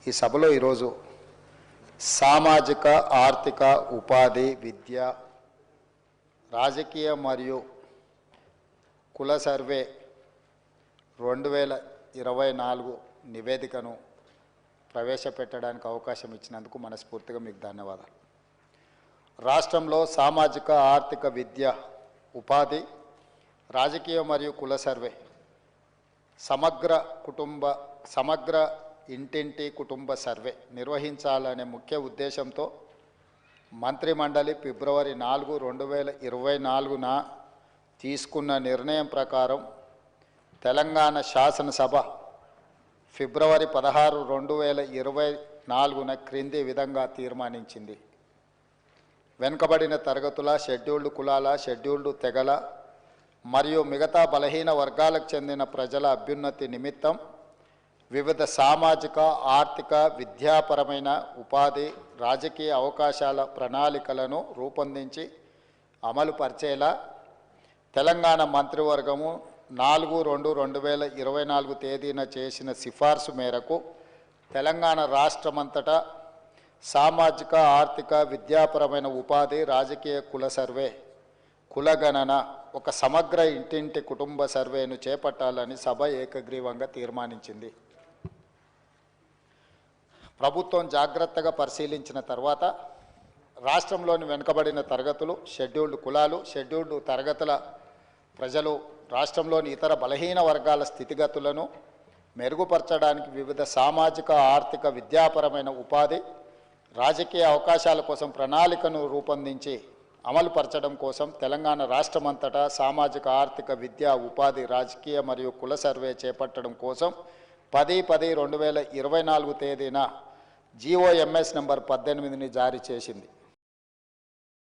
ఈ సభలో ఈరోజు సామాజిక ఆర్థిక ఉపాధి విద్య రాజకీయ మరియు కుల సర్వే 2024 నివేదికను ప్రవేశపెట్టడానికి అవకాశం ఇచ్చినందుకు మనస్ఫూర్తిగా మీకు ధన్యవాదాలు. రాష్ట్రంలో సామాజిక ఆర్థిక విద్య ఉపాధి రాజకీయ మరియు కుల సర్వే సమగ్ర ఇంటింటి కుటుంబ సర్వే నిర్వహించాలనే ముఖ్య ఉద్దేశంతో మంత్రిమండలి ఫిబ్రవరి 4, 2024న తీసుకున్న నిర్ణయం ప్రకారం తెలంగాణ శాసనసభ ఫిబ్రవరి 16, 2024న క్రింది విధంగా తీర్మానించింది. వెనుకబడిన తరగతుల, షెడ్యూల్డ్ కులాల, షెడ్యూల్డ్ తెగల మరియు మిగతా బలహీన వర్గాలకు చెందిన ప్రజల అభ్యున్నతి నిమిత్తం వివిధ సామాజిక ఆర్థిక విద్యాపరమైన ఉపాధి రాజకీయ అవకాశాల ప్రణాళికలను రూపొందించి అమలు పరిచేలా తెలంగాణ మంత్రివర్గము 4, 2024 తేదీన చేసిన సిఫార్సు మేరకు తెలంగాణ రాష్ట్రమంతటా సామాజిక ఆర్థిక విద్యాపరమైన ఉపాధి రాజకీయ కుల సర్వే కులగణన ఒక సమగ్ర ఇంటింటి కుటుంబ సర్వేను చేపట్టాలని సభ ఏకగ్రీవంగా తీర్మానించింది. ప్రభుత్వం జాగ్రత్తగా పరిశీలించిన తర్వాత రాష్ట్రంలోని వెనుకబడిన తరగతులు, షెడ్యూల్డ్ కులాలు, షెడ్యూల్డ్ తరగతుల ప్రజలు రాష్ట్రంలోని ఇతర బలహీన వర్గాల స్థితిగతులను మెరుగుపరచడానికి వివిధ సామాజిక ఆర్థిక విద్యాపరమైన ఉపాధి రాజకీయ అవకాశాల కోసం ప్రణాళికను రూపొందించి అమలుపరచడం కోసం తెలంగాణ రాష్ట్రమంతటా సామాజిక ఆర్థిక విద్యా ఉపాధి రాజకీయ మరియు కుల సర్వే చేపట్టడం కోసం 10/10/2024 తేదీన GOMS నంబర్ 18ని జారీ చేసింది.